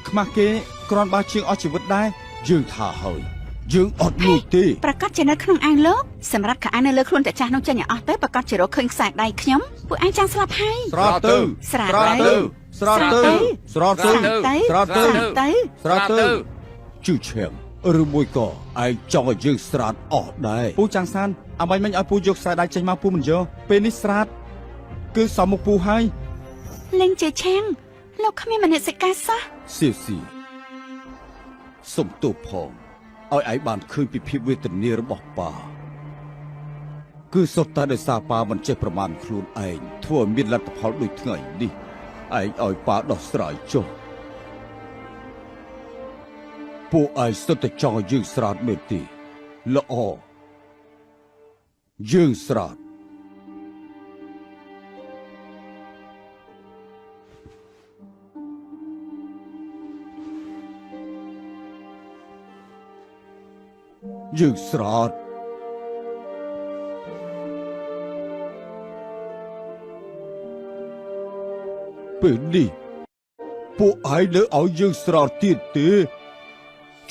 ខ្មាស់គេគ្រាន់បើជាងអស់ជីវិតដែរយើងថាហើយយើងអត់លួចទេប្រកាសជានៅក្នុងអាងលោកសម្រាប់ខោអាវនៅលើខ្លួនតាចាស់នោះចេញឲ្យអស់ទៅប្រកាសជារកឃើញខ្សែដៃខ្ញុំពួកឯងចាំស្លាប់ហើយស្រោតទៅស្រោតទៅស្រោតទៅស្រោតទៅស្រោតទៅស្រោតទៅជឿឈាមឬមួយក៏ឯងចង់ឲ្យយើងស្រាតអស់ដែរពូចាំងសានអ្វីមិញឲ្យពូយកខ្សែដៃចេញមកពូមិនយកពេលនេះស្រាតគឺសមមុខពូហើយលេងជាឆាំងលោកគ្មានមនសិការសោះស៊ីសុំទោសផងឲ្យឯងបានឃើញពីភាពវេទនារបស់ប៉ាគឺសុទ្ធតែដោយសារប៉ាមិនចេះប្រមាណខ្លួនឯងធ្វើឲ្យមានលទ្ធផលដូចថ្ងៃនេះឯងឲ្យប៉ាដោះស្រាយចុះពួកឯងសុទ្ធតែចង់ឲ្យយើងស្រាតមែនទេល្អយើងស្រាតយើងស្រោតពេលនេះពួកឯងនៅឲ្យយើងស្រោតទៀតទេ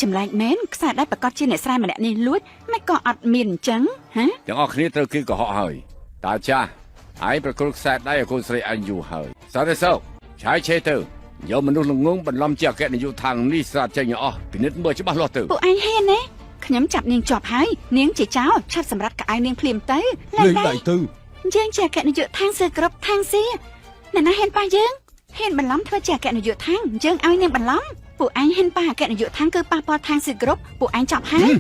ចម្លែកមែនខ្សែដៃប្រកាសជាអ្នកស្រែម្នាក់នេះលួចមិនក៏អត់មានអញ្ចឹងហ៎ទាំងអស់គ្នាត្រូវគេកុហកហើយតាចាស់ឯងប្រគល់ខ្សែដៃឲ្យកូនស្រីឯងយូរហើយសោះទេសោឆាយឆេទៅយកមនុស្សល្ងងបន្លំជាអគ្គនាយកខាងនេះស្រាតចេញអស់ពិនិត្យមើលច្បាស់លាស់ទៅពួកឯងហ៊ានទេខ្ញុំចាប់នាងជាប់ហើយនាងជាចោរឆាប់សម្រាប់កៅអៅនាងភ្លាមទៅលេងដៃទៅយើងជាអគ្គនាយកខាងសើគ្រប់ខាងសៀអ្នកណាហ៊ានប៉ះយើងហ៊ានបន្លំធ្វើជាអគ្គនាយកខាងយើងឲ្យនាងបន្លំពួកឯងហ៊ានប៉ះអគ្គនាយកខាងគឺប៉ះពាល់ខាងសៀគ្រប់ពួកឯងចាប់ហើយ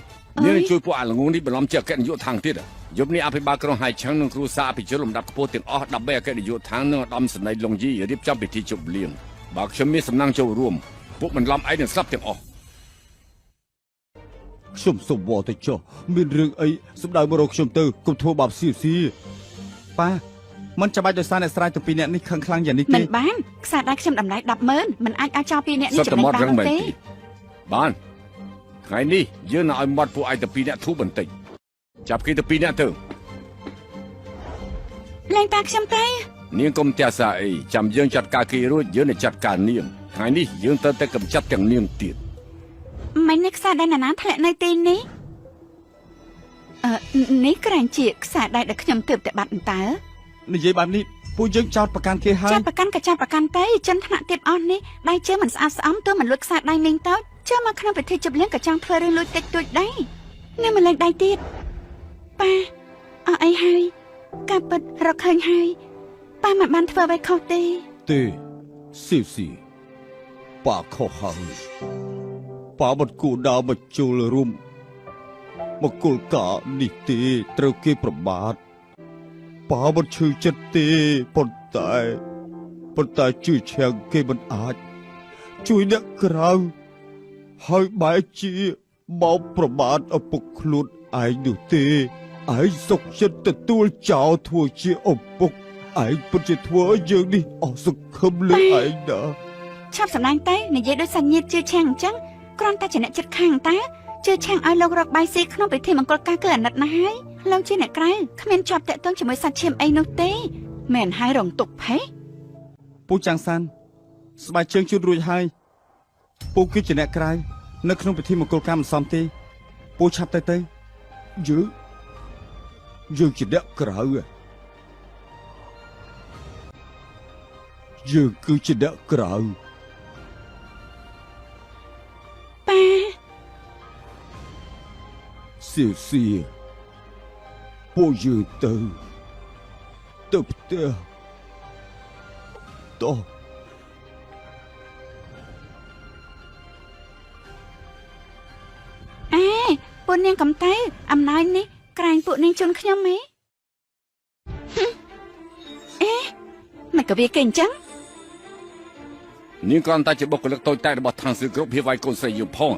នាងជួយពួកអាល្ងងនេះបន្លំជាអគ្គនាយកខាងទៀតយប់នេះអភិបាលក្រុងហៃឆឹងនិងគ្រូសាអភិជនលំដាប់ខ្ពស់ទាំងអស់ដើម្បីអគ្គនាយកខាងនិងឧត្តមសេនីយ៍លងយីរៀបចំពិធីជប់លៀងបើខ្ញុំមានសំណាងចូលរួមពួកបន្លំឯងនឹងស្លាប់ទាំងអស់ខ្ញុំសុំវល់ទៅចុះមានរឿងអីសម្ដៅមករកខ្ញុំទៅកុំធ្វើបាបស៊ីប៉ាមិនចាំបាច់ដោយសារអ្នកស្រាយទាំងពីរអ្នកនេះខឹងខ្លាំងយ៉ាងនេះទេមិនបានខ្សែដៃខ្ញុំតម្លៃ 100000មិនអាចឲ្យចោលពីរអ្នកនេះចំណេញបានទេបានថ្ងៃនេះយើងនឹងឲ្យមាត់ពួកឯងទាំងពីរអ្នកធូរបន្តិចចាប់គេទាំងពីរអ្នកទៅលេងប៉ាខ្ញុំទេនាងកុំទះសាអីចាំយើងចាត់ការគេរួចយើងនឹងចាត់ការនាងថ្ងៃនេះយើងត្រូវតែកម្ចាត់ទាំងនាងទៀតមិននេះខ្សែដៃណាធ្លាក់នៅទីនេះនេះក្រែងជាខ្សែដៃដែលខ្ញុំទើបតែបាត់តើនិយាយបែបនេះពួកយើងចោតប្រកាន់គេហើយចោតប្រកាន់ក៏ចោតប្រកាន់ទៅចិនថ្នាក់ទៀតអស់នេះដៃជើងមិនស្អាតស្អំទោះមិនលួចខ្សែដៃនាងទៅចូលមកក្នុងពិធីជប់លៀងក៏ចង់ធ្វើរឿងលួចតិចតួចដែរនៅម្លេះដៃទៀតប៉ាអស់អីហើយការពិតរកឃើញហើយប៉ាមិនបានធ្វើអ្វីខុសទេស៊ីប៉ាខុសហើយប៉ាមិនគួរដើរមកចូលរួមមកគោលការណ៍នេះទេត្រូវគេប្រមាថប៉ាមិនឈឺចិត្តទេប៉ុន្តែជឿឆាំងគេមិនអាចជួយអ្នកក្រៅហើយបែរជាមកប្រមាថឪពុកខ្លួនឯងនោះទេឯងសុខចិត្តទទួលចោលធ្វើជាឪពុកឯងពិតជាធ្វើឲ្យយើងនេះអស់សង្ឃឹមលើឯងណាឆាប់សម្ដែងទៅនិយាយដូចសញ្ញាជឿឆាំងអញ្ចឹងគ្រាន់តែជាអ្នកចិត្តខាងតាជឿឆាំងឲ្យលោករកបាយស៊ីក្នុងពិធីមង្គលការគឺអាណិតណាស់ហើយលោកជាអ្នកក្រៅគ្មានជាប់តាក់ទងជាមួយសាច់ឈាមអីនោះទេមែនហើយរងទុកផេះពូចាំងសានស្បែកជើងជូតរួចហើយពូគឺជាអ្នកក្រៅនៅក្នុងពិធីមង្គលការមិនសមទេពូឆាប់ទៅយើងជាអ្នកក្រៅយើងគឺជាអ្នកក្រៅប៉ាស៊ីពួកយើងទៅផ្ទះតោះពួកនាងកំទៅអំណាចនេះក្រែងពួកនាងជន់ខ្ញុំហ៎មិនក៏វាគេអញ្ចឹងនាងគ្រាន់តែជាបុគ្គលិកតូចតាចរបស់ខាងសឺគ្រប់ហៀវឲ្យកូនស្រីយូរផង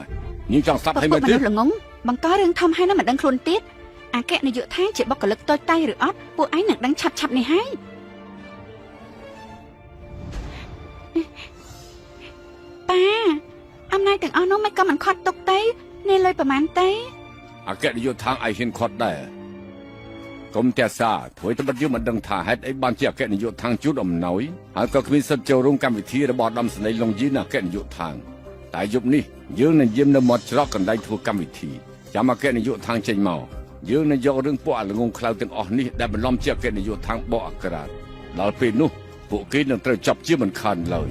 នាងចង់ស្លាប់ឲ្យមើលទៀតល្ងងបង្ករឿងធំហើយនៅមិនដឹងខ្លួនទៀតអគ្គនាយកថាជាបុគ្គលិកតូចតាចឬអត់ពួកឯងនឹងដឹងឆាប់នេះហើយប៉ាអំណាចទាំងអស់នោះមិនក៏មិនខត់ទុកទេនេះលុយប្រមាណទេអគ្គនាយកថាឯងហ៊ានខត់ដែរកុំទះសាធ្វើតែបាត់យើងមិនដឹងថាហេតុអីបានជាអគ្គនាយកថាជូតអំណោយហើយក៏គ្មានសិទ្ធិចូលរួមកម្មវិធីរបស់ឧត្តមសេនីយ៍លងយីនិងអគ្គនាយកថា តែយប់នេះយើងនឹងយាមនៅមាត់ច្រកកន្លែងធ្វើកម្មវិធីចាំអគ្គនាយកທາງចេញមកយើងនឹងយករឿងពួកអាល្ងងខ្លៅទាំងអស់នេះដែលបន្លំជាអគ្គនាយកທາງបកអក្សរដល់ពេលនោះពួកគេនឹងត្រូវចាប់ជាមិនខានឡើយ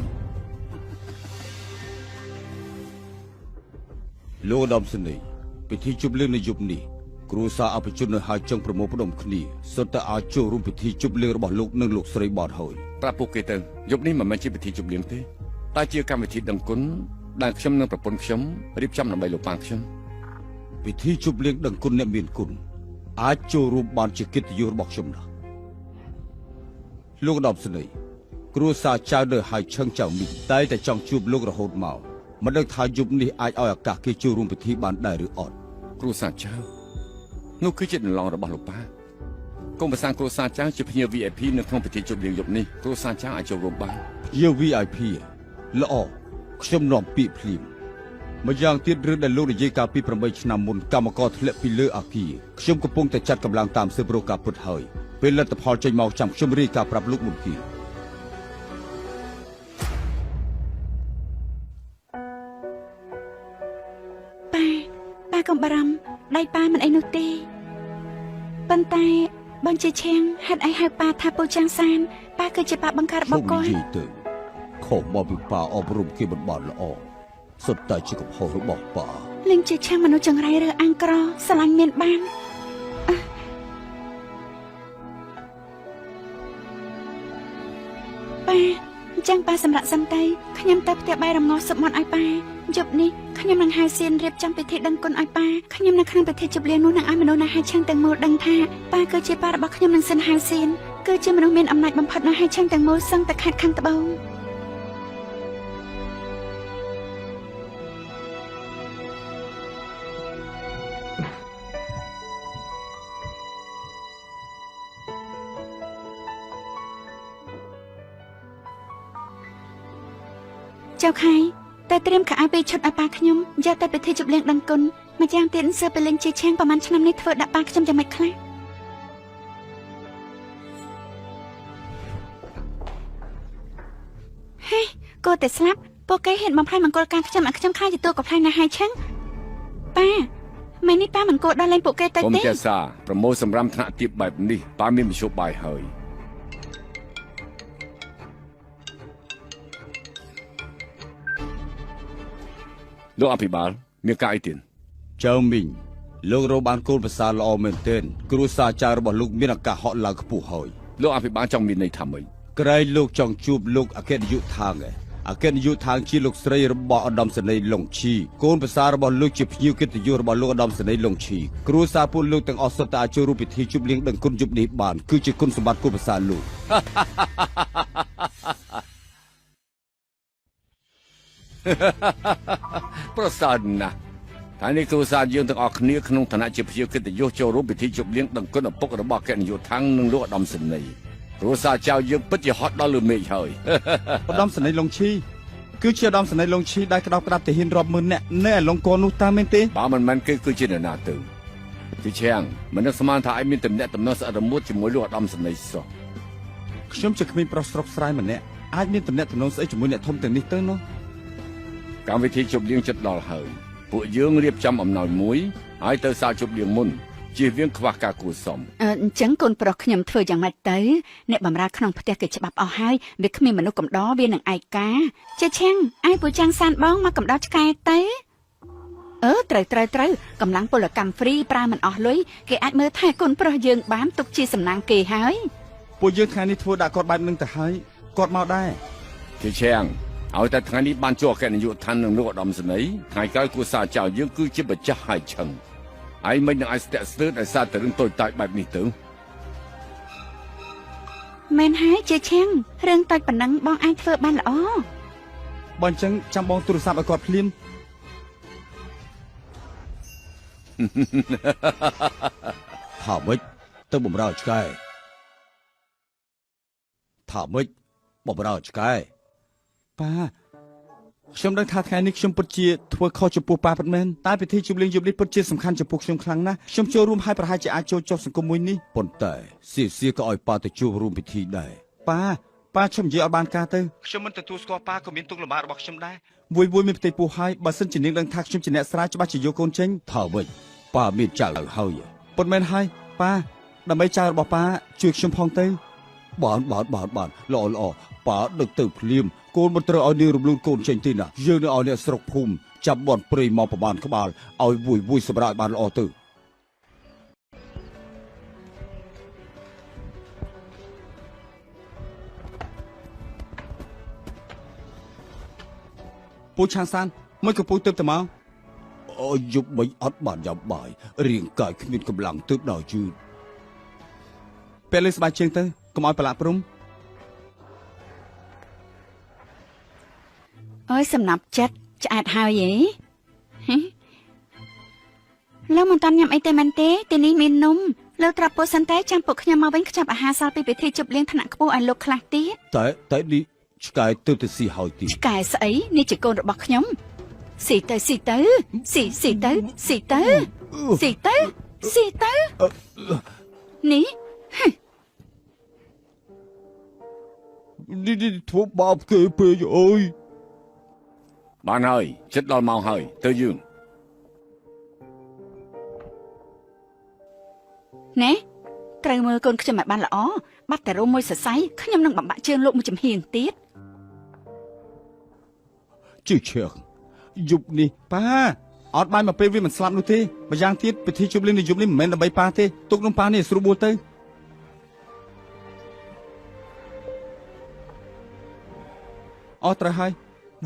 លោកឧត្តមសេនីយ៍ពិធីជប់លៀងនៅយប់នេះគ្រួសារអភិជននៅហើយចង់ប្រមូលផ្ដុំគ្នាសុទ្ធតែអាចចូលរួមពិធីជប់លៀងរបស់លោកនិងលោកស្រីបានហើយប្រាប់ពួកគេទៅយប់នេះមិនមែនជាពិធីជប់លៀងទេតែជាកម្មវិធីដឹងគុណដែលខ្ញុំនិងប្រពន្ធខ្ញុំរៀបចំដើម្បីលោកប៉ាខ្ញុំពិធីជប់លៀងដឹងគុណអ្នកមានគុណអាចចូលរួមបានជាកិត្តិយសរបស់ខ្ញុំណាស់លោកឧត្តមសេនីយ៍គ្រួសារចៅនៅហើយឆឹងចៅមីងតែចង់ជួបលោករហូតមកមិនដឹងថាយប់នេះអាចឲ្យឱកាសគេចូលរួមពិធីបានដែរឬអត់គ្រួសារចៅនោះគឺជាដំណងរបស់លោកប៉ាកុំប្រសាគ្រួសារចៅជាភ្ញៀវ VIP នៅក្នុងពិធីជប់លៀងយប់នេះគ្រួសារចៅអាចចូលរួមបានភ្ញៀវ VIP ល្អខ្ញុំនាំពាក្យភ្លាមម្យ៉ាងទៀតរឿងដែលលោកនិយាយកាលពី8ឆ្នាំមុនកម្មករធ្លាក់ពីលើអាគារខ្ញុំកំពុងតែចាត់កម្លាំងតាមស៊ើបរកការពិតហើយពេលលទ្ធផលចេញមកចាំខ្ញុំរាយការណ៍ប្រាប់លោកមុនគេប៉ាកុំបារម្ភដៃប៉ាមិនអីនោះទេប៉ុន្តែបងជាឆាំងហេតុអីហៅប៉ាថាពូចាំងសានប៉ាគឺជាប៉ាបង្កើតរបស់គាត់និយាយទៅខុសមកពីប៉ាអប់រំគេមិនបានល្អសុទ្ធតែជាកំហុសរបស់ប៉ាលេងជាឆាំងមនុស្សចង្រៃឬអាំងក្រស្រឡាញ់មានបានប៉ាអញ្ចឹងប៉ាសម្រាប់សិនទៅខ្ញុំទៅផ្ទះបាយរំងាស់សុបមាត់ឲ្យប៉ាយប់នេះខ្ញុំនឹងហៅសៀនរៀបចំពិធីដឹងគុណឲ្យប៉ាខ្ញុំនៅក្នុងពិធីជប់លៀងនោះនឹងឲ្យមនុស្សនៅហៅឆាំងទាំងមូលដឹងថាប៉ាគឺជាប៉ារបស់ខ្ញុំនឹងសិនហៅសៀនគឺជាមនុស្សមានអំណាចបំផុតនៅហៅឆាំងទាំងមូលសឹងតែខេត្តខាងត្បូងចៅខៃតែត្រៀមខោអាវពីរឈុតឲ្យប៉ាខ្ញុំយកទៅពិធីជប់លៀងដឹងគុណម្យ៉ាងទៀតសើទៅលេងជាឆាំងប្រហែលឆ្នាំនេះធ្វើដាក់ប៉ាខ្ញុំយ៉ាងម៉េចខ្លះហេកូនតែស្លាប់ពួកគេហ៊ានបំផ្លាញមង្គលការខ្ញុំឲ្យខ្ញុំខ្លាចជាតួកំប្លែងនៅហើយឆាំងប៉ាម៉ែនេះប៉ាមិនគួរដល់លេងពួកគេទៅទេខ្ញុំចេះសាប្រមូលសម្រាប់ថ្នាក់ទាបបែបនេះប៉ាមានមធ្យោបាយហើយលោកអភិបាលមានការអីទៀតចៅមីងលោករកបានកូនប្រសាល្អមែនទែនគ្រួសារចៅរបស់លោកមានឱកាសហក់ឡើងខ្ពស់ហើយលោកអភិបាលចង់មានន័យថាម៉េចក្រែងលោកចង់ជួបលោកអគ្គនាយកថាងអគ្គនាយកថាងជាលោកស្រីរបស់ឧត្តមសេនីយ៍លងឈីកូនប្រសារបស់លោកជាភ្ញៀវកិត្តិយសរបស់លោកឧត្តមសេនីយ៍លងឈីគ្រួសារពួកលោកទាំងអស់សុទ្ធតែចូលរួមពិធីជប់លៀងដឹងគុណយប់នេះបានគឺជាគុណសម្បត្តិកូនប្រសាលោកប្រសើរណាស់តែនេះគ្រួសារយើងទាំងអស់គ្នាក្នុងឋានៈជាភ្ញៀវកិត្តិយសចូលរួមពិធីជប់លៀងដឹងគុណឪពុករបស់អគ្គនាយកថាងនិងលោកឧត្តមសេនីយ៍គ្រួសារចៅយើងពិតជាហត់ដល់លើមេឃហើយឧត្តមសេនីយ៍លងឈីគឺជាឧត្តមសេនីយ៍លងឈីដែលក្តោបក្តាប់ទាហានរាប់ម៉ឺននាក់នៅអលង្កនោះតាមមែនទេបើមិនមែនគេគឺជានរណាទៅជាឆាំងមិននឹកស្មានថាឯងមានតំណែងស្អិតរមួតជាមួយលោកឧត្តមសេនីយ៍សោះខ្ញុំជាក្មេងប្រុសស្រុកស្រែម្នាក់អាចមានតំណែងស្អីជាមួយអ្នកធំទាំងនេះទៅនោះកម្មវិធីជប់លៀងចិត្តដល់ហើយពួកយើងរៀបចំអំណោយមួយហើយទៅសាលជប់លៀងមុនជៀសវាងខ្វះការគួរសមអញ្ចឹងកូនប្រុសខ្ញុំធ្វើយ៉ាងម៉េចទៅអ្នកបម្រើក្នុងផ្ទះគេច្បាប់អស់ហើយវាគ្មានមនុស្សកំដរវានឹងឯកាជាឆាំងឯពូចាំងសានបងមកកំដរឆ្កែទៅត្រូវកម្លាំងពលកម្មហ្វ្រីប្រើមិនអស់លុយគេអាចមើលថែកូនប្រុសយើងបានទុកជាសំណាងគេហើយពួកយើងថ្ងៃនេះធ្វើដាក់គាត់បែបនឹងទៅហើយគាត់មកដែរជាឆាំងឲ្យតែថ្ងៃនេះបានជួបអគ្គនាយកដ្ឋាននឹងលោកឧត្តមសេនីយ៍ថ្ងៃក្រោយគូសារចៅយើងគឺជាម្ចាស់ហើយឆឹងឯងមិននឹងឲ្យស្ទាក់ស្ទើរដោយសារតែរឿងតូចតាចបែបនេះទៅមែនហើយជាឆាំងរឿងតូចប៉ុណ្ណឹងបងអាចធ្វើបានល្អបើអញ្ចឹងចាំបងទូរស័ព្ទឲ្យគាត់ភ្លាមថាម៉េចទៅបំរើឆ្កែថាម៉េចបំរើឆ្កែប៉ាខ្ញុំដឹងថាថ្ងៃនេះខ្ញុំពិតជាធ្វើខុសចំពោះប៉ាពិតមែនតែពិធីជប់លៀងយប់នេះពិតជាសំខាន់ចំពោះខ្ញុំខ្លាំងណាស់ខ្ញុំចូលរួមហើយប្រហែលជាអាចចូលចុះសង្គមមួយនេះប៉ុន្តែសៀក៏ឲ្យប៉ាទៅចូលរួមពិធីដែរប៉ា ប៉ាខ្ញុំនិយាយឲ្យបានការទៅខ្ញុំមិនទទួលស្គាល់ប៉ាក៏មានទុកលំបាករបស់ខ្ញុំដែរវួយមានផ្ទៃពោះហើយបើសិនជានាងដឹងថាខ្ញុំជាអ្នកស្រាយច្បាស់ជាយកកូនចេញថាវិញប៉ាមានចៅហើយប៉ុន្មានហើយប៉ាដើម្បីចៅរបស់ប៉ាជួយខ្ញុំផងទៅបានល្អប៉ាដឹកទៅភ្លាមកូនមិនត្រូវឲ្យនាងរំលូនកូនចេញទេណាយើងនឹងឲ្យអ្នកស្រុកភូមិចាប់បន់ព្រៃមកប្របានក្បាលឲ្យវួយសម្រាប់បានល្អទៅពូឆានសានមិនក៏ពូទៅតែមកអូយប់មិនអត់បានយ៉ាំបាយរាងកាយគ្មានកម្លាំងទើបដល់យឺតពេលលេងស្បែកជើងទៅកុំឲ្យប្រឡាក់ព្រំអើយសំណាប់ចិត្តឆ្អែតហើយហីលោកមិនតាន់ញ៉ាំអីទេមែនទេទីនេះមាននំលោកត្រាប់ពោះសិនតែចាំពួកខ្ញុំមកវិញខ្ចប់អាហារសល់ពីពិធីជប់លៀងថ្នាក់ខ្ពស់ឲ្យលោកខ្លះទៀតតែនេះឆ្កែទៅស៊ីហើយទីឆ្កែស្អីនេះជាកូនរបស់ខ្ញុំស៊ីទៅស៊ីទៅនេះធ្វើបាបគេពេកអើយបានហើយចិត្តដល់មកហើយទៅយើងណែត្រូវមើលកូនខ្ញុំឲ្យបានល្អបាត់តែរោមមួយសរសៃខ្ញុំនឹងបំបាក់ជើងលោកមួយចំហៀងទៀតជឿឈឿងយប់នេះប៉ាអត់បានមកពេលវាមិនស្លាប់នោះទេម្យ៉ាងទៀតពិធីជប់លៀងនៅយប់នេះមិនមែនដើម្បីប៉ាទេទុកក្នុងប៉ានេះស្រួលបួលទៅអត់ត្រូវហើយ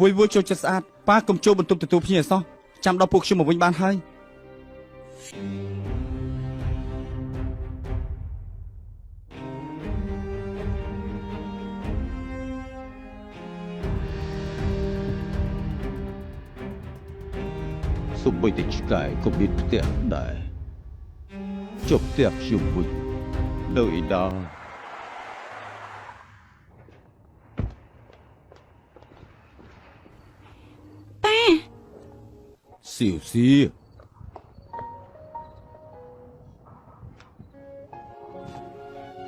វួយចូលចិត្តស្អាតប៉ាកុំចូលបន្ទប់ទទួលភ្ញៀវអសោះចាំដល់ពួកខ្ញុំមកវិញបានហើយសុំបីតែឆ្កែក៏មានផ្ទះដែរចុះផ្ទះខ្ញុំវិញនៅឯណាប៉ាសៀវ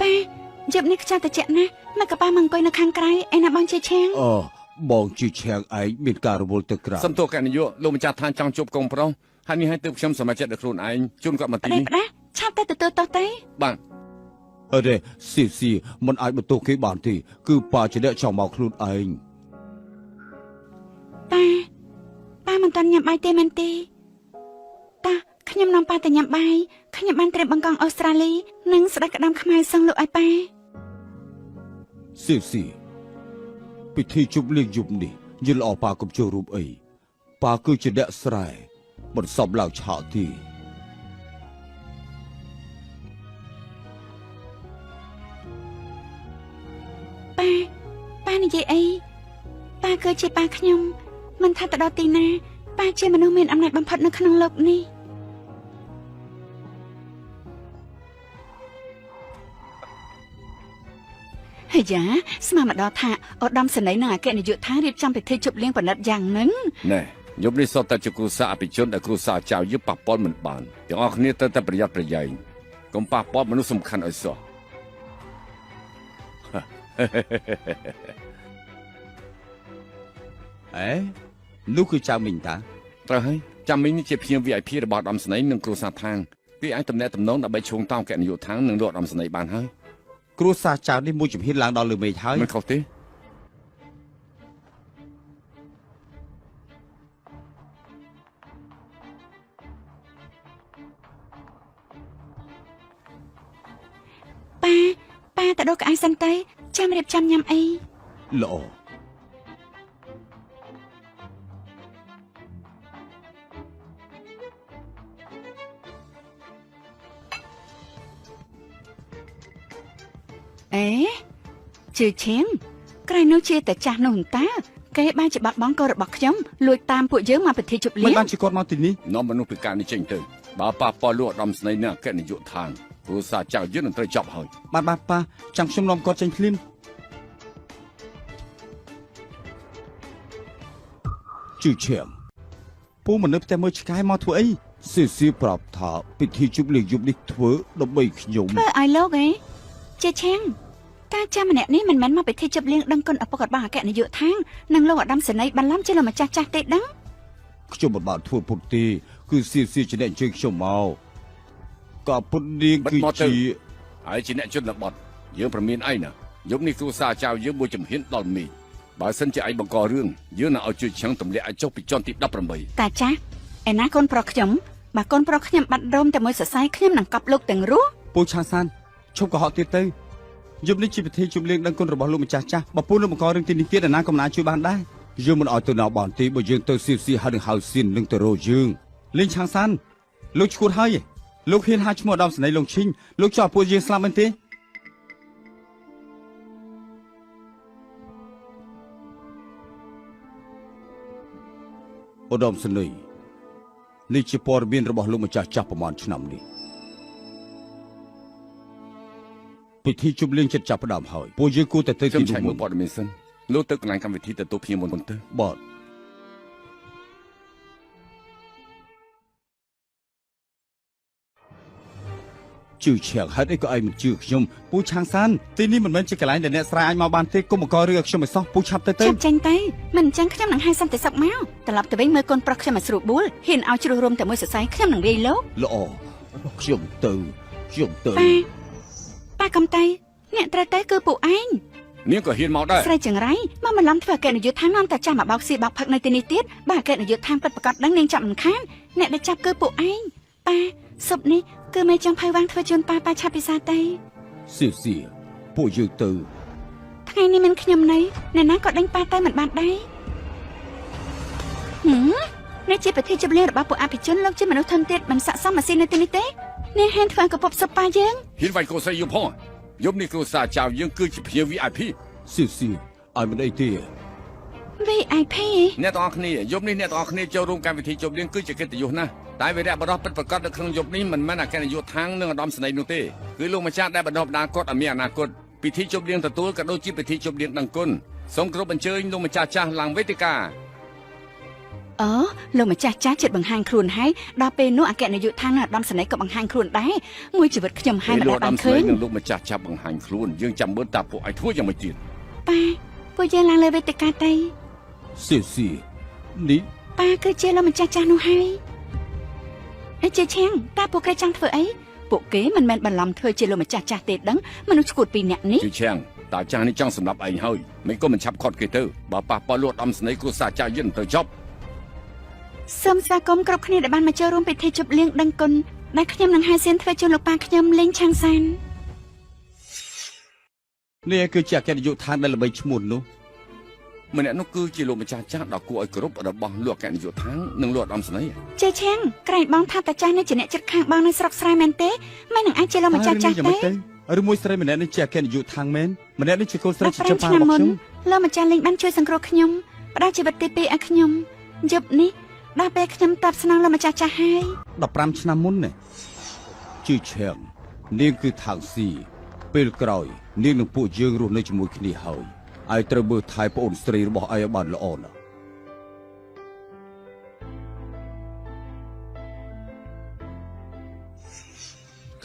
ប៉ាយប់នេះខ្យល់ត្រជាក់ណាស់មកកប៉ាមកអង្គុយនៅខាងក្រៅឯណាបងជាឆាងបងជាឆាងឯងមានការរវល់ទៅក្រៅសំទោសកណ្ឌនាយកលោកម្ចាស់ឋានចង់ជួបកូនប្រុសហើយនេះឲ្យទើបខ្ញុំសម្រេចចិត្តដោយខ្លួនឯងជូនគាត់មកទីនេះឆាប់ទៅទទួលតោះទៅបាទអរេស៊ីមិនអាចបន្ទោសគេបានទេគឺប៉ាជាអ្នកចង់មកខ្លួនឯងប៉ាមិនតាន់ញ៉ាំបាយទេមែនទេតាខ្ញុំនាំប៉ាទៅញ៉ាំបាយខ្ញុំបានត្រៀមបង្កងអូស្ត្រាលីនិងស្ដេចក្តាមខ្មែរសឹងលោកឲ្យប៉ាស៊ីពិធីជប់លៀងយប់នេះយល់អប៉ាកុំចូលរួមអីប៉ាគឺជាអ្នកស្រែមិនសមឡើងឆាកទេប៉ានិយាយអីប៉ាគឺជាប៉ាខ្ញុំមិនថាទៅដល់ទីណាប៉ាជាមនុស្សមានអំណាចបំផុតនៅក្នុងโลกនេះហើយយ៉ាស្មានមកដល់ថាឧត្តមសេនីយ៍និងអគ្គនាយកដ្ឋានរៀបចំពិធីជប់លៀងប្រណិតយ៉ាងហ្នឹងណែយប់នេះសុទ្ធតែជាគ្រួសារអភិជនដែលគ្រួសារចៅយឹបប៉ះពាល់មិនបានទាំងអស់គ្នាត្រូវតែប្រយ័ត្នប្រយែងកុំប៉ះពាល់មនុស្សសំខាន់ឲ្យសោះនោះគឺចៅមីងតាត្រូវហើយចាំមីងនេះជាភ្ញៀវ VIP របស់ឧត្តមសេនីយ៍និងគ្រួសារឋានគេអាចតំណែងតំណងដើម្បីឈោងតោអគ្គនាយកដ្ឋាននិងលោកឧត្តមសេនីយ៍បានហើយគ្រួសារចៅនេះមួយជំហានឡើងដល់លើមេឃហើយមិនខុសទេប៉ាទៅដល់ក្អែសិនទៅចាំរៀបចំញ៉ាំអីល្អជឿឈៀងក្រែងនោះជាតែចាស់នោះតាគេបានជាបាត់បង់កូនរបស់ខ្ញុំលួចតាមពួកយើងមកពិធីជប់លៀងមិនបានជាគាត់មកទីនេះនាំមនុស្សពីការនេះចេញទៅបើប៉ះពាល់លោកឧត្តមសេនីយ៍និងអគ្គនាយកដ្ឋានគ្រួសារចៅយើងនឹងត្រូវចាប់ហើយបាទប៉ាចាំខ្ញុំនាំគាត់ចេញភ្លាមជឿឈៀងពូមនុស្សតែមើលឆ្កែមកធ្វើអីស៊ីប្រាប់ថាពិធីជប់លៀងយប់នេះធ្វើដើម្បីខ្ញុំធ្វើឲ្យលោកជាឈៀង តាចាម្នាក់នេះមិនមែនមកពិធីជប់លៀងដឹងគុណឪពុករបស់អគ្គនាយកឋាននិងលោកឧត្តមសេនីយ៍បានឡំជាលោកម្ចាស់ចាស់ទេដឹង ខ្ញុំមិនបានធ្វើពុតទេគឺសៀសជាអ្នកជើងខ្ញុំមកក៏ពុតនាងគឺជា ហើយជាអ្នកជនបទយើងប្រមានអីណាយប់នេះគ្រូសាចៅយើងមួយចំហៀនដល់មេឃបើសិនជាឯងបង្ករឿងយើងនឹងឲ្យជួយឆឹងទម្លាក់ឲ្យចុះពីជាន់ទី18 តាចាឯណាកូនប្រុសខ្ញុំបើកូនប្រុសខ្ញុំបាត់រោមតែមួយសរសៃខ្ញុំនឹងកប់លោកទាំងរស់ ពូឆាសានឈប់កុហកទៀតទៅយប់នេះជាពិធីជប់លៀងដឹងគុណរបស់លោកម្ចាស់ចាស់បើពូនឹងបង្ករឿងទីនេះទៀតណាកំណាជួយបានដែរយើងមិនឲ្យទៅណាបានទេបើយើងទៅសៀសហើយនឹងហៅសៀននឹងទៅរកយើងលេងឆាសានលោកឈួតហើយលោកហ៊ានហៅឈ្មោះឧត្តមសេនីយ៍លងឈីងលោកចោះពួកយើងស្លាប់មែនទេឧត្តមសេនីយ៍នេះជាព័ត៌មានរបស់លោកម្ចាស់ចាស់ប្រមាណឆ្នាំនេះពិធីជប់លៀងចិត្តចាប់ផ្ដើមហើយពួកយើងគួរតែទៅ ខ្ញុំ ទី ឆែក នោះ មើលព័ត៌មានសិនលោកទៅកន្លែងកម្មវិធីទទួលភ្ញៀវមុនទៅ បាទជឿឆាំងហេតុអីក៏ឯងមិនជឿខ្ញុំពូឆាងសានទីនេះមិនមែនជាកន្លែងដែលអ្នកស្រាយអាចមកបានទេកុំបង្ករឿងឲ្យខ្ញុំឲ្យសោះពូឆាប់ទៅ ឆាប់ចេញទៅមិនអញ្ចឹងខ្ញុំនឹងហៅសន្តិសុខមកត្រឡប់ទៅវិញមើលកូនប្រុសខ្ញុំឲ្យស្រួលបួលហ៊ានឲ្យជ្រុះរោមតែមួយសរសៃខ្ញុំនឹងរាយលោក ល្អខ្ញុំទៅ ប៉ាកំតៃអ្នកត្រូវទៅគឺពួកឯង នាងក៏ហ៊ានមកដែរ ស្រីចង្រៃមកបន្លំធ្វើអគ្គនាយកដ្ឋាននាំតែចាំមកបោកស៊ីបោកផឹកនៅទីនេះទៀតបើអគ្គនាយកដ្ឋានពិតប្រាកដដឹងនាងចាប់មិនខានអ្នកដែលចាប់គឺពួកឯងប៉ាសុបនេះគឺមេចង់ផៅវាងធ្វើជូនប៉ាឆាប់ពិសាទៅ សៀសៀពួកយើងទៅ ថ្ងៃនេះមានខ្ញុំនៅអ្នកណាក៏ដេញប៉ាទៅមិនបានដែរនេះជាប្រតិជប់លៀងរបស់ពួកអភិជនលោកជាមនុស្សធន់ទៀតមិនស័ក្តិសមមកស៊ីនៅទីនេះទេអ្នកហ៊ានធ្វើកពប់សុបប៉ាយើង ហ៊ានវាយកូនស្រីយំផងយប់នេះគ្រូសាចៅយើងគឺជាភ្ញៀវ VIP សៀសៀឲ្យមិនអីទេ VIP អ្នកទាំងអស់គ្នាយប់នេះអ្នកទាំងអស់គ្នាចូលរួមកម្មវិធីជប់លៀងគឺជាកិត្តិយសណាស់តែវីរៈបរិសុទ្ធពិតប្រាកដនៅក្នុងយប់នេះមិនមែនអគ្គនាយកដ្ឋាននិងឧត្តមសេនីយ៍នោះទេគឺលោកម្ចាស់ដែលបណ្ដុះបណ្ដាលគាត់ឲ្យមានអនាគតពិធីជប់លៀងទទួលក៏ដូចជាពិធីជប់លៀងដឹងគុណសូមគោរពអញ្ជើញលោកម្ចាស់ចាស់ឡើងវេទិកា អូលោកម្ចាស់ចាស់ចិត្តបង្ហាញខ្លួនហើយដល់ពេលនោះអគ្គនាយកដ្ឋានឧត្តមសេនីយ៍ក៏បង្ហាញខ្លួនដែរមួយជីវិតខ្ញុំហើយមិនបានឃើញ នឹងលោកម្ចាស់ចាប់បង្ហាញខ្លួនយើងចាំមើលតាពួកឲ្យធ្វើយ៉ាងម៉េចទៀត ប៉ាពួកយើងឡើងលើវេទិកាទៅ សៀសៀនេះ ប៉ាគឺជាលោកម្ចាស់ចាស់នោះហើយអីជាឆាំងតើពួកគេចង់ធ្វើអីពួកគេមិនមែនបន្លំធ្វើជាលោកម្ចាស់ចាស់ទេដឹងមនុស្សឈួតពីរនាក់នេះ ជឿឆាំងតាចាស់នេះចង់សម្រាប់ឯងហើយមិនក៏មិនឆាប់ខត់គេទៅបើប៉ះប៉ះលួតអំស្នេហ៍គ្រួសារចាស់យើងទៅចប់ សូមស្វាគមន៍គ្រប់គ្នាដែលបានមកចូលរួមពិធីជប់លៀងដឹងគុណដែលខ្ញុំនឹងហៅសៀនធ្វើជូនលោកប៉ាខ្ញុំលេងឆាំងសាន នេះគឺជាអគ្គនាយកដ្ឋានដែលល្បីឈ្មោះនោះ ម្នាក់នោះគឺជាលោកម្ចាស់ចាស់ដ៏គួរឲ្យគោរពរបស់លោកអគ្គនាយកដ្ឋាននិងលោកឧត្តមសេនីយ៍ ជេឆាំងក្រែងបងថាតាចាស់នេះជាអ្នកចិត្តខាងបងនៅស្រុកស្រែមែនទេមិននឹងអាចជាលោកម្ចាស់ចាស់ទេ ឬមួយស្រីម្នាក់នេះជាអគ្គនាយកដ្ឋានមែនម្នាក់នេះជាកូនស្រីចិញ្ចឹមប៉ា ឆ្នាំ របស់ មុន ខ្ញុំ លោកម្ចាស់លេងបានជួយសង្គ្រោះខ្ញុំផ្ដល់ជីវិតទី2ឲ្យខ្ញុំយប់នេះដល់ពេលខ្ញុំតបស្នងលោកម្ចាស់ចាស់ហើយ 15ឆ្នាំមុនណាជឿឆាំងនាងគឺថៅស៊ីពេលក្រោយនាងនឹងពួកយើងរស់នៅជាមួយគ្នាហើយឯត្រូវមើលថែប្អូនស្រីរបស់ឯងឲ្យបានល្អណាស់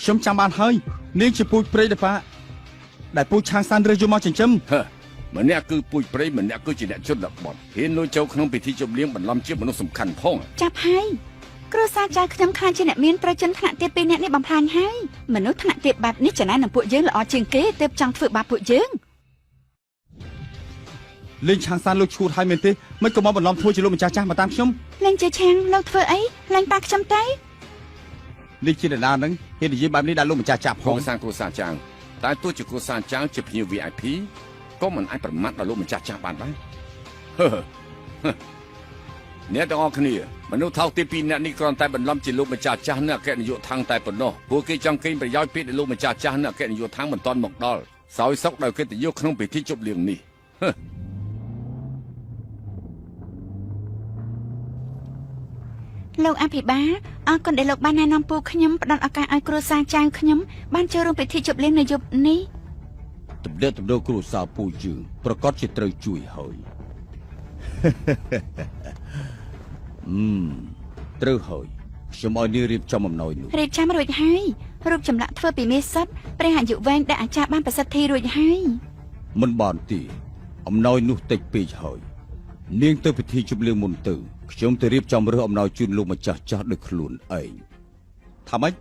ខ្ញុំចាំបានហើយនាងជាពូជព្រៃដែលពូឆាងសានរើសយកមកចិញ្ចឹម ហឺម្នាក់គឺពូជព្រៃម្នាក់គឺជាអ្នកជនបទហ៊ានលួចចូលក្នុងពិធីជប់លៀងបន្លំជាមនុស្សសំខាន់ផង ចាប់ហើយគ្រួសារចៅខ្ញុំខ្លាចជាអ្នកមានប្រជជនថ្នាក់ទៀតពីរនាក់នេះបំផ្លាញហើយមនុស្សថ្នាក់ទៀតបែបនេះចំណាយនឹងពួកយើងល្អជាងគេទើបចង់ធ្វើបាបពួកយើង លេងឆាងសានលោកឈួតហើយមែនទេមិនក៏មកបន្លំធ្វើជាលោកម្ចាស់ចាស់មកតាមខ្ញុំ លេងជាឆាំងលោកធ្វើអីលេងប៉ាខ្ញុំទៅ នេះជាដណាហ្នឹងហ៊ាននិយាយបែបនេះដល់លោកម្ចាស់ចាស់ គ្ ផ រួ ង សារគ្រួសារចាស់តែទោះជាគ្រួសារចាស់ជាភ្ញៀវ VIP ក៏មិនអាចប្រមាថដល់លោកម្ចាស់ចាស់បានដែរហឺអ្នកទាំងអស់គ្នាមនុស្សថោកទី2នាក់នេះគ្រាន់តែបន្លំជាលោកម្ចាស់ចាស់នៅអគ្គនាយកដ្ឋានតែប៉ុណ្ណោះពួកគេចង់កេងប្រយោជន៍ពីលោកម្ចាស់ចាស់នៅអគ្គនាយកដ្ឋានមិនទាន់មកដល់សោយសុកដោយកិត្តិយសក្នុងពិធីជប់លៀងនេះហឺ លោកអភិបាលអរគុណដែលលោកបានណែនាំពួកខ្ញុំផ្ដល់ឱកាសឲ្យគ្រួសារចៅខ្ញុំបានចូលរួមពិធីជប់លៀងនៅយប់នេះ ទំនាក់ទំនងគ្រួសារពូយើងប្រកាសជាត្រូវជួយហើយ ត្រូវហើយ ខ្ញុំឲ្យនាងរៀបចំអំណោយនោះ រៀបចំរួចហើយរូបចម្លាក់ធ្វើពីមាសសុទ្ធព្រះអាយុវែងដែលអាចារ្យបានប្រសិទ្ធិរួចហើយ មិនបានទេអំណោយនោះតិចពេកហើយនាងទៅពិធីជប់លៀងមុនទៅខ្ញុំទៅរៀបចំរើសអំណោយជូនលោកម្ចាស់ចាស់ដោយខ្លួនឯងថាម៉េច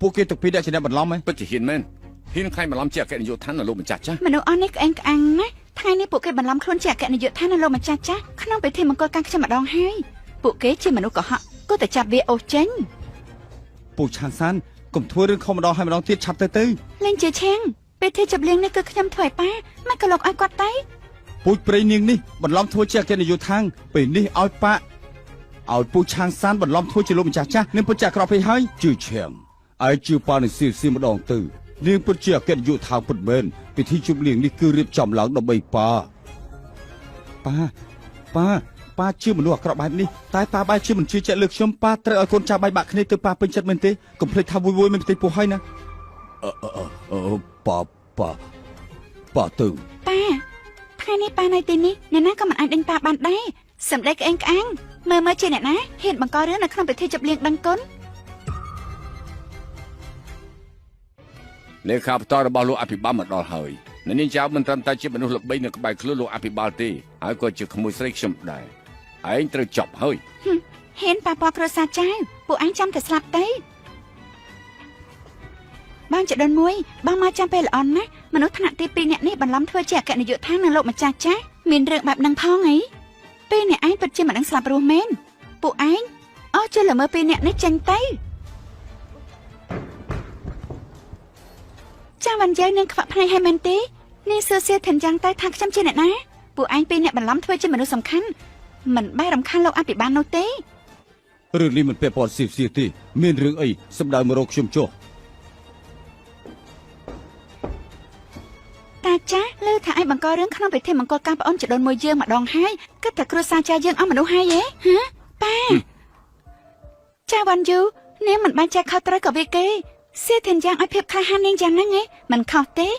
ពួកគេទាំងពីរដាក់ជាអ្នកបន្លំហ៎ ពិតជាហ៊ានមែនហ៊ានខ្លាញ់បន្លំជាអគ្គនាយកដ្ឋាននៅលោកម្ចាស់ចាស់ មនុស្សអស់នេះក្អេងក្អាំងណាស់ថ្ងៃនេះពួកគេបន្លំខ្លួនជាអគ្គនាយកដ្ឋាននៅលោកម្ចាស់ចាស់ក្នុងពិធីមង្គលការខ្ញុំម្ដងហើយពួកគេជាមនុស្សកុហកគួរតែចាប់វាអូសចេញ ពូឆានសានកុំធ្វើរឿងខុសម្ដងហើយម្ដងទៀតឆាប់ទៅ លេងជាឆាំងពិធីជប់លៀងនេះគឺខ្ញុំធ្វើឲ្យប៉ាមិនក៏លោកឲ្យគាត់ទៅ ពូជព្រៃនាងនេះបន្លំធ្វើជាអគ្គនាយកដ្ឋានពេលនេះឲ្យប៉ាឲ្យពូឆានសានបន្លំធ្វើជាលោកម្ចាស់ចាស់នាងពិតជាអាក្រក់ពេកហើយជឿឈាមឯជឿប៉ានឹងស៊ីម្ដងទៅនាងពិតជាអគ្គនាយកដ្ឋានពិតមែនពិធីជប់លៀងនេះគឺរៀបចំឡើងដើម្បីប៉ាប៉ាជឿមនុស្សអាក្រក់បែបនេះតែប៉ាបែរជាមិនជឿជាក់លើខ្ញុំប៉ាត្រូវឲ្យកូនចៅបែកបាក់គ្នាទៅប៉ាពេញចិត្តមែនទេកុំភ្លេចថាវួយមិនផ្ទៃពោះហើយណាប៉ាទៅ ប៉ាថ្ងៃនេះប៉ានៅទីនេះអ្នកណាក៏មិនអាចដេញប៉ាបានដែរសម្ដេចក្អេងក្អាងមើលជាអ្នកណាហ៊ានបង្ករឿងនៅក្នុងពិធីជប់លៀងដឹងគុណ លេខាបតរបស់លោកអភិបាលមកដល់ហើយអ្នកនាងចៅមិនត្រឹមតែជាមនុស្សល្បីនៅក្បែរខ្លួនលោកអភិបាលទេហើយក៏ជាក្មួយស្រីខ្ញុំដែរឯងត្រូវចប់ហើយ ហ៊ានប៉ាប៉ាគ្រួសារចៅពួកអញចាំតែស្លាប់ទៅបានចដុនមួយបងមកចាំពេលល្អណាស់មនុស្សថ្នាក់ទី2នាក់នេះបន្លំធ្វើជាអគ្គនាយកដ្ឋាននៅលោកម្ចាស់ចាស់មានរឿងបែបហ្នឹងផងអីពេលអ្នកឯងពិតជាមិនដឹងស្លាប់រស់មែនពួកឯងអស់ជិះល្មើពេលអ្នកនេះចេញទៅចាំបានយើងនឹងខ្វាក់ភ្នែកឲ្យមែនទេនេះសួរសៀធានយ៉ាងតែថាខ្ញុំជាអ្នកណាពួកឯងពេលអ្នកបន្លំធ្វើជាមនុស្សសំខាន់មិនបែររំខានលោកអភិបាលនោះទេ រឿងនេះមិនពាក់ព័ន្ធស៊ីទេមានរឿងអីសម្ដៅមករកខ្ញុំចុះ តាចាស់លើថាឯងបង្ករឿងក្នុងពិធីមង្គលការប្អូនចដូនមួយយើងម្ដងហើយគិតថាគ្រួសារចាស់យើងអស់មនុស្សហើយហ៎ប៉ាចាវ៉ាន់យូនាងមិនបានចែកខុសត្រូវក៏វាគេសៀធានយ៉ាងឲ្យភាពក្លាហាននាងយ៉ាងហ្នឹងឯងមិនខុសទេ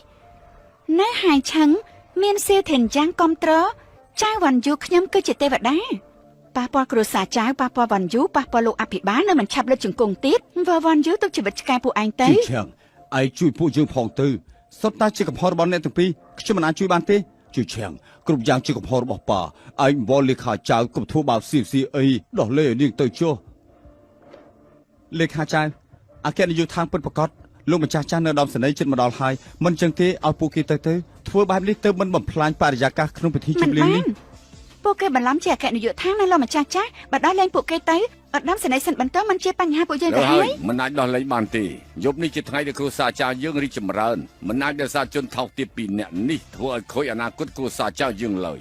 នៅហាយឆឹងមានសៀធានយ៉ាងគាំទ្រចាវ៉ាន់យូខ្ញុំគឺជាទេវតាប៉ះពាល់គ្រួសារចៅប៉ះពាល់វ៉ាន់យូប៉ះពាល់លោកអភិបាលនៅមិនឆាប់លុតជង្គង់ទៀតវ៉ាន់យូទុកជីវិតឆ្កែពួកឯងទៅ ជួយឆាំងឯងជួយពួកយើងផងទៅសុទ្ធតែជាកំហុសរបស់អ្នកទាំងពីរខ្ញុំមិនអាចជួយបានទេជួយឆាំងគ្រប់យ៉ាងជាកំហុសរបស់ប៉ាឯងវល់លេខាចៅកុំធ្វើបាបស៊ីអីដោះលែងនាងទៅចុះលេខាចៅអគ្គនាយកដ្ឋានពិតប្រាកដលោកម្ចាស់ចាស់នៅដំសនីជិតមកដល់ហើយមិនចឹងទេឲ្យពួកគេទៅធ្វើបែបនេះទៅមិនបំផ្លាញបរិយាកាសក្នុងពិធីជប់លៀងនេះ ពួកគេបន្លំជាអគ្គនាយកដ្ឋាននៅលោកម្ចាស់ចាស់បើដល់លែងពួកគេទៅអត់ដំសនីសិនបន្តមិនជាបញ្ហាពួកយើងទៅហើយ មិនអាចដោះលែងបានទេយប់នេះជាថ្ងៃដែលគ្រួសារចៅយើងរីកចម្រើនមិនអាចដោយសារជនថោកទាបពីរនាក់នេះធ្វើឲ្យខូចអនាគតគ្រួសារចៅយើងឡើយ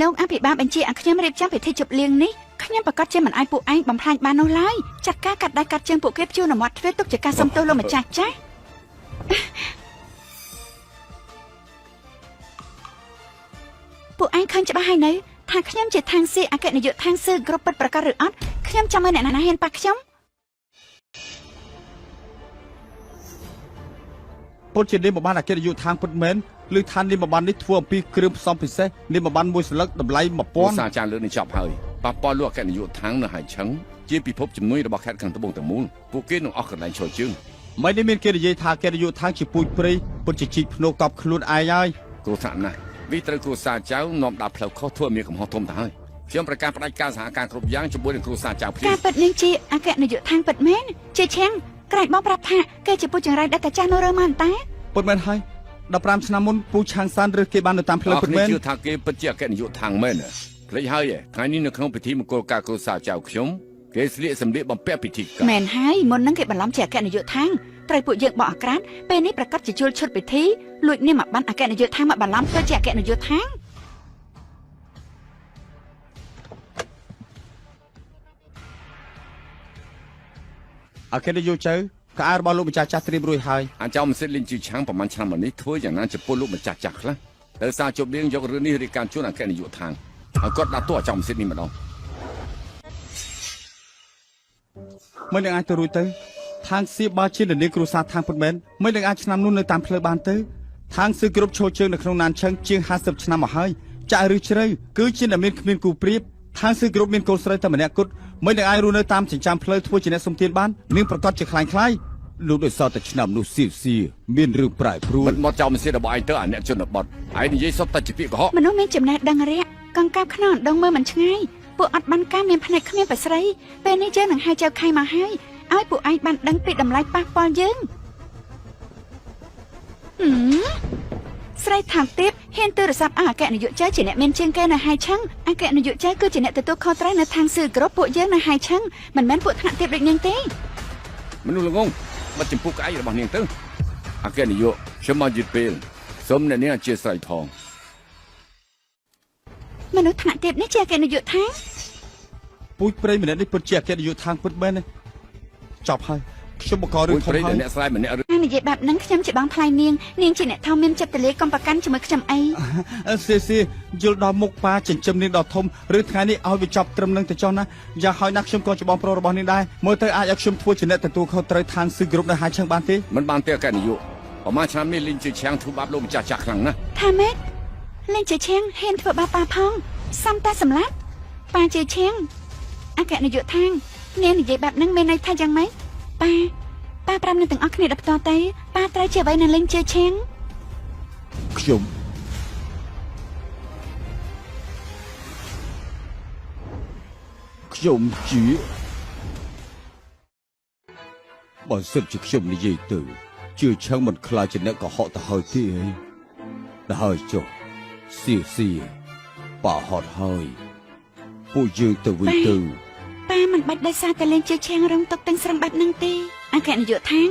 លោកអភិបាលបញ្ជាឲ្យខ្ញុំរៀបចំពិធីជប់លៀងនេះខ្ញុំប្រកាសជាមិនអាចពួកឯងបំផ្លាញបាននោះឡើយចាត់ការកាត់ដៃកាត់ជើងពួកគេព្យួរនៅមាត់ទ្វារទុកជាការសំទោសលោកម្ចាស់ចាស់ពួកឯងឃើញច្បាស់ហើយនៅថាខ្ញុំជាທາງស៊ីអគ្គនាយកທາງស៊ឺគ្រប់ពិតប្រាកដឬអត់ខ្ញុំចាំមើលអ្នកណាហ៊ានប៉ះខ្ញុំ ពុតជានាមបានអគ្គនាយកដ្ឋានពិតមែនឬឋាននាមបាននេះធ្វើអំពីគ្រឿងផ្សំពិសេសនាមបានមួយស្លឹកតម្លៃ គ្រួសារចៅលើកនេះចប់ហើយប៉ះពាល់លោកអគ្គនាយកដ្ឋាននៅហើយឆឹងជាពិភពជំនួយរបស់ខេត្តខាងត្បូងទាំងមូលពួកគេនឹងអស់កន្លែងឈរជើង មិនได้មានគេនិយាយថាអគ្គនាយកដ្ឋានជាពូជព្រៃពុតជាជីកភ្នោកប់ខ្លួនឯងហើយ គ្រូថ្នាក់ណាស់វាត្រូវគ្រួសារចៅនាំដាក់ផ្លូវខុសធ្វើមានកំហុសធំទៅហើយខ្ញុំប្រកាសផ្ដាច់ការសហការគ្រប់យ៉ាងជាមួយនឹងគ្រួសារចៅភ្លាម ការពិតនាងជាអគ្គនាយកដ្ឋានពិតមែនជាឆាំងក្រែកបងប្រាប់ថាគេជាពូចង្រៃដែលតាចាស់នោះរើមកតែ ពិតមែនហើយ15ឆ្នាំមុនពូឆាងសានរើសគេបាននៅតាមផ្លូវពិតមែន ជឿថាគេពិតជាអគ្គនាយកដ្ឋានមែនភ្លេចហើយថ្ងៃនេះនៅក្នុងពិធីមង្គលការគ្រួសារចៅខ្ញុំគេស្លៀកសម្លៀកបំពាក់ពិធីការ មែនហើយមុននឹងគេបន្លំជាអគ្គនាយកដ្ឋានត្រូវពួកយើងបោះអាក្រាតពេលនេះប្រកាសជាជួលឈុតពិធីលួចនាមបានអគ្គនាយកដ្ឋានមកបន្លំធ្វើជាអគ្គនាយកដ្ឋាន អគ្គនាយកចៅក្អែរបស់លោកម្ចាស់ចាស់ត្រៀមរួចហើយ អាចមិនសិតលិញជីឆាំងប្រហែលឆ្នាំមកនេះធ្វើយ៉ាងណាចំពោះលោកម្ចាស់ចាស់ខ្លះដោយសារជប់លៀងយករឿងនេះរៀបការជូនអគ្គនាយកដ្ឋានហើយគាត់ដាក់ទោសអាចមិនសិតនេះម្ដង មិននឹងអាចទៅរួចទៅឋានសៀបាជានាគ្រួសារឋានពិតមែនមិននឹងអាចឆ្នាំនោះនៅតាមផ្លូវបានទៅឋានសៀគ្រប់ឈរជើងនៅក្នុងណានឆឹងជាង50ឆ្នាំមកហើយចាស់ឬជ្រៅគឺជាអ្នកមានគ្មានគូប្រៀប ខាងស៊ីគ្រប់មានកូនស្រីតែម្នាក់គត់មិននឹងអាចរស់នៅតាមចិញ្ចើមផ្លូវធ្វើជាអ្នកសុំទានបាននឹងប្រកាសជាខ្លាំងខ្លាយលោកដោយសារតែឆ្នាំនោះស៊ីមានរឿងប្រែប្រួល មិនមកចោលមិនសៀតរបស់ឯងទៅអាអ្នកជនបទឯងនិយាយសុទ្ធតែជាពាក្យកុហក មនុស្សមានចំណេះដឹងរាក់កង្កាបក្នុងដងមើលមិនឆ្ងាយពួកអត់បានការមានភ្នែកគ្មានប្រស្រីពេលនេះយើងនឹងហៅចៅខៃមកហើយឲ្យពួកឯងបានដឹងពីតម្លៃប៉ះពាល់យើងស្រីថោកទៀតហ៊ានទូរស័ព្ទអគ្គនាយកចៅជាអ្នកមានជាងគេនៅហៃឆឹងអគ្គនាយកចៅគឺជាអ្នកទទួលខុសត្រូវនៅທາງស៊ឺគ្រប់ពួកយើងនៅហៃឆឹងមិនមែនពួកថ្នាក់ទៀតដូចនាងទេ មនុស្សល្ងងបិទចំពោះក្អែករបស់នាងទៅអគ្គនាយកខ្ញុំមកយឺតពេលសូមអ្នកនាងអធិស្ឋានផង មនុស្សថ្នាក់ទៀតនេះជាអគ្គនាយកថាង ពូជព្រៃម្នាក់នេះពិតជាអគ្គនាយកທາງពិតមែនទេចប់ហើយខ្ញុំបង្ករឿងធំហើយ អ្នកស្រាយម្នាក់ អានិយាយបែបហ្នឹងខ្ញុំជាបងថ្លៃនាងជាអ្នកថោមមានចិត្តទលាកំប្រកាន់ជាមួយខ្ញុំអី ស៊ីយល់ដល់មុខប៉ាចិញ្ចឹមនាងដល់ធំឬថ្ងៃនេះឲ្យវាចប់ត្រឹមនឹងទៅចុះណាយ៉ាងហើយណាស់ខ្ញុំក៏ជាបងប្រុសរបស់នាងដែរមើលទៅអាចឲ្យខ្ញុំធ្វើជាអ្នកទទួលខុសត្រូវທາງស៊ឺគ្រប់នៅហាយឆឹងបានទេ មិនបានទេអគ្គនាយកប្រហែលឆ្នាំនេះលីងជឿឆាំងធ្វើបាបលោកម្ចាស់ចាស់ខ្លាំងណាស់ ថាម៉េចលេងជាឈៀងហ៊ានធ្វើបាបប៉ាផងសំតែសម្លាប់ប៉ាជាឈៀងអគ្គនាយកថាងនាងនិយាយបែបហ្នឹងមានន័យថាយ៉ាងម៉េចប៉ាប្រាប់នឹងទាំងអស់គ្នាដល់ផ្ទាល់ទៅប៉ាត្រូវជាអ្វីនឹងលេងជាឈៀង ខ្ញុំជាបើសិនជាខ្ញុំនិយាយទៅជឿឆឹងមិនខ្លាចជាអ្នកកុហកទៅហើយទេដល់ហើយចុះស៊ីប៉ាហត់ហើយពួកយើងទៅវិញទៅ ប៉ាមិនបាច់ដោយសារតែលេងជាឈៀងរងទុកទាំងស្រុងបែបហ្នឹងទេអគ្គនាយកថាង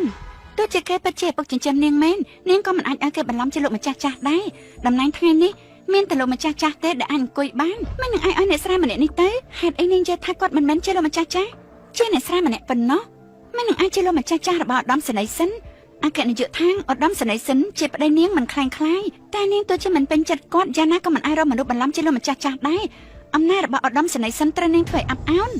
ទោះជាគេពិតជាពុកចិញ្ចឹមនាងមែននាងក៏មិនអាចឲ្យគេបន្លំជាលោកម្ចាស់ចាស់ដែរតំណែងថ្ងៃនេះមានតែលោកម្ចាស់ចាស់ទេដែលអាចអង្គុយបានមិននឹងឲ្យអ្នកស្រីម្នាក់នេះទៅហេតុអីនាងចេះថាគាត់មិនមែនជាលោកម្ចាស់ចាស់ជាអ្នកស្រីម្នាក់ប៉ុណ្ណោះមិននឹងអាចជាលោកម្ចាស់ចាស់របស់ឧត្តមសេនីយ៍សិនអគ្គនាយកថាងឧត្តមសេនីយ៍សិនជាប្តីនាងមិនខ្លាំងខ្លាយតែនាងទោះជាមិនពេញចិត្តគាត់យ៉ាងណាក៏មិនអាចរកមនុស្សបន្លំជាលោកម្ចាស់ចាស់ដែរអំណាចរបស់ឧត្តមសេនីយ៍សិនត្រូវនាងធ្វើឲ្យអាប់អោន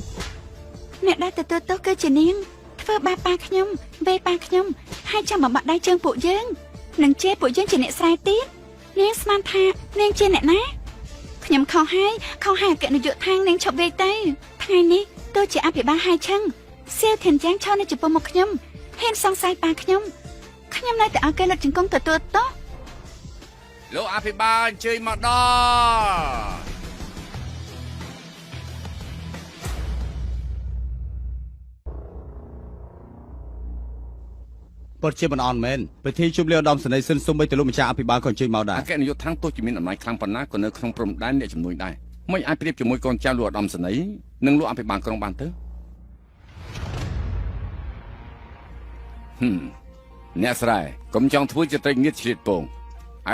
អ្នកដែលទទួលទោសគឺជានាងធ្វើបាបប៉ាខ្ញុំវេប៉ាខ្ញុំហើយចាំបំបាក់ដៃជើងពួកយើងនឹងជេរពួកយើងជាអ្នកស្រែទៀតនាងស្មានថានាងជាអ្នកណាខ្ញុំខុសហើយអគ្គនាយកថាងនាងឈប់វេទៅថ្ងៃនេះទោះជាអភិបាលហើយឆឹងសៀវធានយ៉ាងឈរនៅចំពោះមុខខ្ញុំហ៊ានសង្ស័យប៉ាខ្ញុំនៅតែឲ្យគេលុតជង្គង់ទទួលទោស លោកអភិបាលអញ្ជើញមកដល់ ពិតជាមិនអន់មែនពិធីជុំលាឧត្តមសេនីយ៍សិនសូម្បីតែលោកម្ចាស់អភិបាលក៏អញ្ជើញមកដែរ អគ្គនាយកថាងទោះជាមានអំណាចខ្លាំងប៉ុណ្ណាក៏នៅក្នុងព្រំដែនអ្នកជំនួយដែរមិនអាចប្រៀបជាមួយកូនចៅលោកឧត្តមសេនីយ៍និងលោកអភិបាលក្រុងបានទៅអ្នកស្រែកុំចង់ធ្វើជាត្រីងៀតឆ្លៀតពង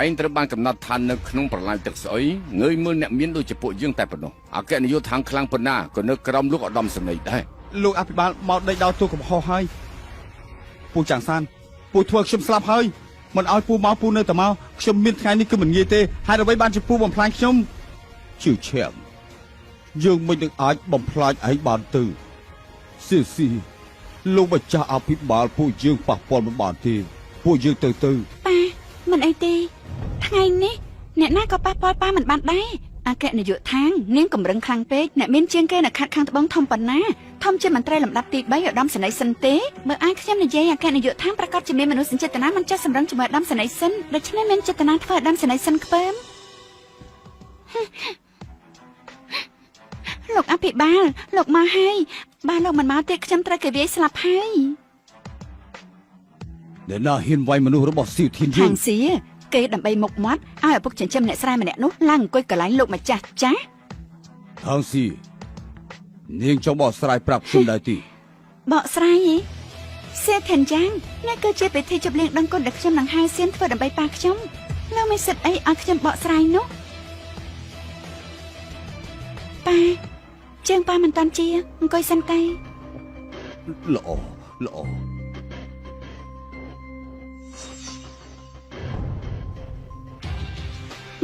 ឯងត្រូវបានកំណត់ឋាននៅក្នុងប្រឡាយទឹកស្អុយងើយមើលអ្នកមានដូចជាពួកយើងតែប៉ុណ្ណោះអគ្គនាយកថាងខ្លាំងប៉ុណ្ណាក៏នៅក្រោមលោកឧត្តមសេនីយ៍ដែរ លោកអភិបាលមកដេកដល់ទូកំហុសហើយពូចាំងសានពូធ្វើខ្ញុំស្លាប់ហើយមិនឲ្យពូមកពូនៅតែមកខ្ញុំមានថ្ងៃនេះគឺមិនងាយទេហើយអ្វីបានជាពូបំផ្លាញខ្ញុំជឿឈាមយើងមិននឹងអាចបំផ្លាញឯងបានទៅស៊ីលោកម្ចាស់អភិបាលពួកយើងប៉ះពាល់មិនបានទេពួកយើងទៅ ប៉ាមិនអីទេថ្ងៃនេះអ្នកណាក៏ប៉ះពាល់ប៉ាមិនបានដែរអគ្គនាយកថាងនាងកម្រឹងខ្លាំងពេកអ្នកមានជាងគេនៅខាត់ខាងត្បូងធំប៉ុណ្ណាធំជាមន្ត្រីលំដាប់ទី3ឧត្តមសេនីយ៍សិនទេបើអាចខ្ញុំនិយាយអគ្គនាយកថាងប្រកាសជាមានមនុស្សចេតនាមិនចេះសម្រឹងជាមួយឧត្តមសេនីយ៍សិនដូច្នេះមានចេតនាធ្វើឧត្តមសេនីយ៍សិនខ្ពើមលោកអភិបាលលោកមកហើយបើលោកមិនមកទេខ្ញុំត្រូវគេវាយស្លាប់ហើយ ដែលណាហ៊ានវាយមនុស្សរបស់ស៊ីធានយើង សៀគេដើម្បីមុខមាត់ឲ្យឪពុកចិញ្ចឹមអ្នកស្រែម្នាក់នោះឡើងអង្គុយកន្លែងលោកម្ចាស់ចាស់ ខាងស៊ីនាងចង់បកស្រាយប្រាប់ខ្ញុំដែរទី បកស្រាយហីសៀធានយ៉ាងនេះគឺជាពិធីជប់លៀងដឹងគុណដែលខ្ញុំនឹងហៅសៀនធ្វើដើម្បីប៉ាខ្ញុំលោកមានសិទ្ធិអីឲ្យខ្ញុំបកស្រាយនោះប៉ាជើងប៉ាមិនតាន់ជាអង្គុយសិនទៅ ល្អ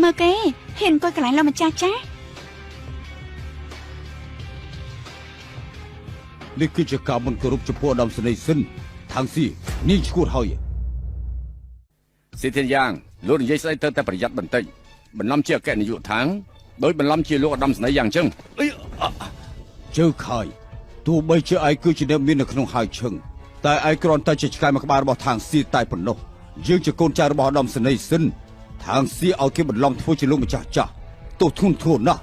មើលគេហ៊ានអង្គុយកន្លែងលោកម្ចាស់ចាស់ នេះគឺជាការមិនគោរពចំពោះឧត្តមសេនីយ៍សិនខាងស៊ីនាងឈួតហើយ សិទ្ធិយ៉ាងលោកនិយាយស្អីទៅតែប្រយ័ត្នបន្តិចបន្លំជាអគ្គនាយកថាងដោយបន្លំជាលោកឧត្តមសេនីយ៍យ៉ាងចឹងអី ជើខាយទោះបីជាឯងគឺជាអ្នកមាននៅក្នុងហើយឈឹងតែឯងគ្រាន់តែជាឆ្កែមួយក្បាលរបស់ທາງស៊ីតែប៉ុណ្ណោះយើងជាកូនចៅរបស់អាដាមសេនីសិនທາງស៊ីឲ្យគេបន្លំធ្វើជាលោកម្ចាស់ចាស់ទោះធូនធូនណាស់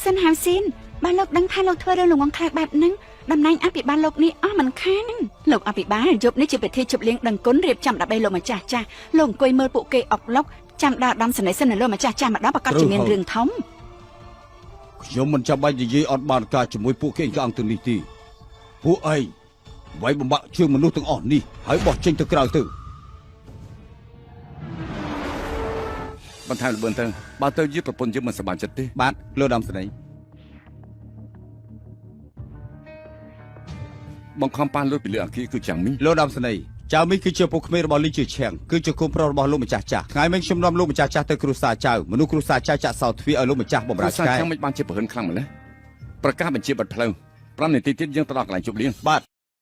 សិនហាវស៊ីនបើលោកដឹងថាលោកធ្វើរឿងល្ងងខ្លះបែបហ្នឹងតំណែងអភិបាលលោកនេះអស់មិនខានលោកអភិបាលយប់នេះជាពិធីជប់លៀងដឹងគុណរៀបចំដើម្បីលោកម្ចាស់ចាស់លោកអង្គុយមើលពួកគេអុកឡុកចាំដល់អាដាមសេនីសិននៅលោកម្ចាស់ចាស់ម្ដងប្រកាសជាមានរឿងធំ ខ្ញុំមិនចាំបាច់និយាយអត់បានការជាមួយពួកគេអង្គទៅនេះទេពួកឯងវាយបំបាក់ជើងមនុស្សទាំងអស់នេះហើយបោះចេញទៅក្រៅទៅ បន្ថែមល្បឿនទៅបើទៅយឺតប្រពន្ធយើងមិនសប្បាយចិត្តទេ បាទលោកដាមស្នេហ៍ បង្ខំប៉ានលុយពីលើអគារគឺចាំងមី លោកដាមស្នេហ៍ចៅមីគឺជាពុកក្មេងរបស់លីជាឈៀងគឺជាកូនប្រុសរបស់លោកម្ចាស់ចាស់ថ្ងៃមិញខ្ញុំនាំលោកម្ចាស់ចាស់ទៅគ្រួសារចៅមនុស្សគ្រួសារចៅចាក់សោទ្វារឲ្យលោកម្ចាស់បំរើ សា ឆ្កែ ចាំងមិនបានជាប្រហិនខ្លាំងម្ល៉េះប្រកាសបញ្ជាបិទផ្លូវ5នាទីទៀតយើងទៅដល់កន្លែងជប់លៀង បាទ